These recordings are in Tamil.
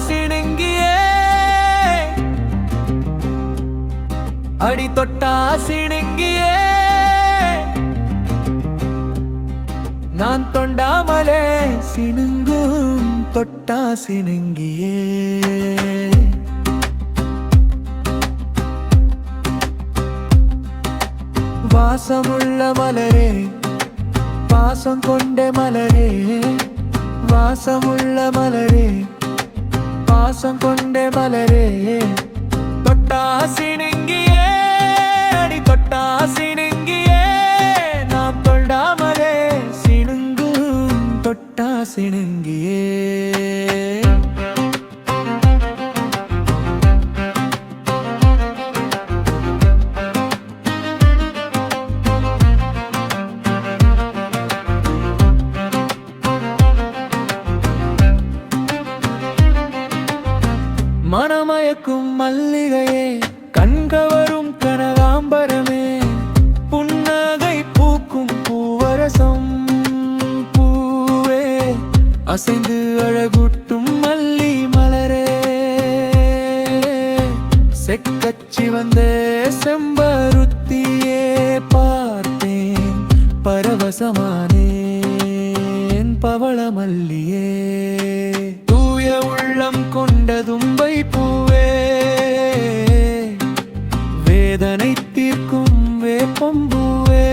சிணுங்கியே அடி தொட்டா சிணுங்கியே நான் தொண்டாமலே சிணுங்கும் தொட்டா சிணுங்கியே வாசமுள்ள மலரே பாசம் கொண்ட மலரே வாசமுள்ள மலரே பாசம் கொண்ட மலரே தொட்டா சிணுங்கியே அடி தொட்டா சிணுங்கியே நாம் தொடாமலே சிணுங்கும் தொட்டா சிணுங்கியே மனமயக்கும் மல்லிகையே கண்கவரும் கனகாம்பரமே புன்னகை பூக்கும் பூவரசம் பூவே அசைந்து அழகுட்டும் மல்லி மலரே செக்கச்சி வந்த செம்பருத்தியே பார்த்தேன் பரவசமானேன் பவள மல்லியே தூய உள்ளம் கொண்ட தும்பை பூவே வேதனை தீர்க்கும் வேப்பம்பூவே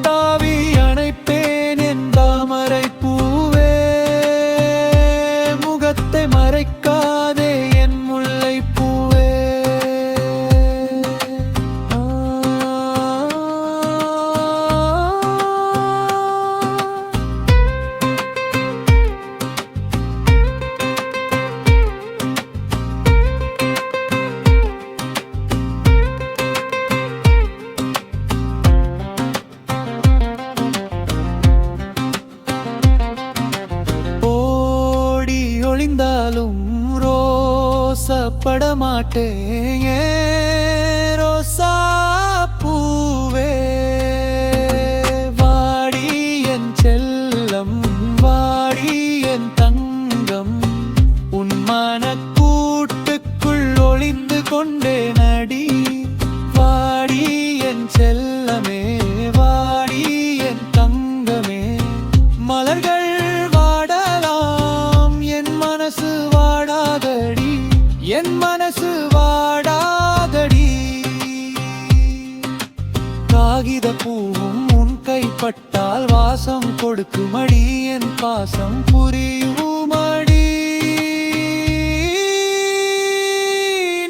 தாவி அணைப்பேன் என் தாமரை பூவே முகத்தை மறைக்காதே என் முல்லை பூவே ஒளிந்தாலும் ரோசப்படமாட்டேன் ரோசா பூவே வாடி என் செல்லம் வாடி என் தங்கம் உன் மனக்கூட்டுக்குள் ஒளிந்து கொண்டே நடி வாடி என் செல்லமே வாடி என் தங்கமே மலர்கள் என் மனசு வாடாதடி காகித பூவும் உன் கைப்பட்டால் வாசம் கொடுக்குமடி என் பாசம் புரியுமடி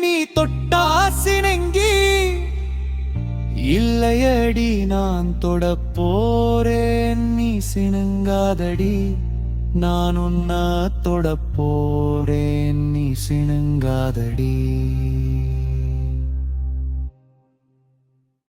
நீ தொட்டா சிணுங்கி இல்லையடி நான் தொடப்போறேன் நீ சிணுங்காதடி நான் உன்னை தொடப்போறேன் நீ சிணுங்காதடி